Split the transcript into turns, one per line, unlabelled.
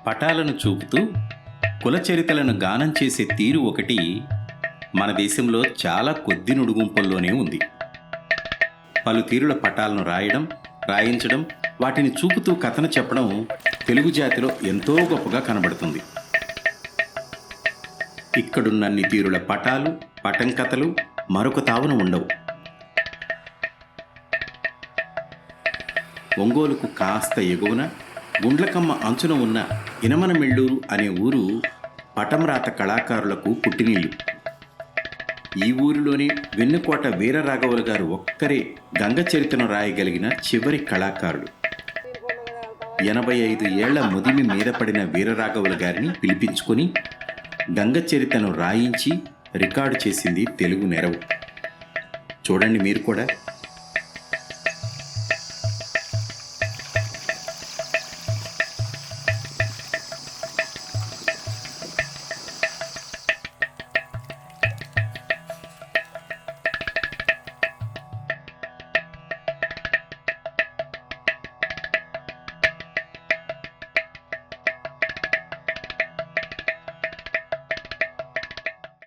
పటాలను చూపుతూ కులచరితలను గానం చేసే తీరు ఒకటి మన దేశంలో చాలా కొద్ది నుడుగుంపుల్లోనే ఉంది. పలు తీరుల పటాలను రాయడం, రాయించడం, వాటిని చూపుతూ కథను చెప్పడం తెలుగు జాతిలో ఎంతో గొప్పగా కనబడుతుంది. ఇక్కడున్నన్ని తీరుల పటాలు, పటం కథలు మరొక తావున ఉండవు. ఒంగోలుకు కాస్త ఎగువన గుండ్లకమ్మ అంచున ఉన్న ఇనమనమెళ్ళూరు అనే ఊరు పటంరాత కళాకారులకు పుట్టినిల్లు. ఈ ఊరిలోని వెన్నుకోట వీరరాఘవులు గారు ఒక్కరే గంగ చరిత్రను రాయగలిగిన చివరి కళాకారుడు. 85 ఏళ్ల ముదిమి మీద పడిన వీరరాఘవులు గారిని పిలిపించుకొని గంగ చరిత్రను రాయించి రికార్డు చేసింది తెలుగు నెరవు. చూడండి మీరు కూడా.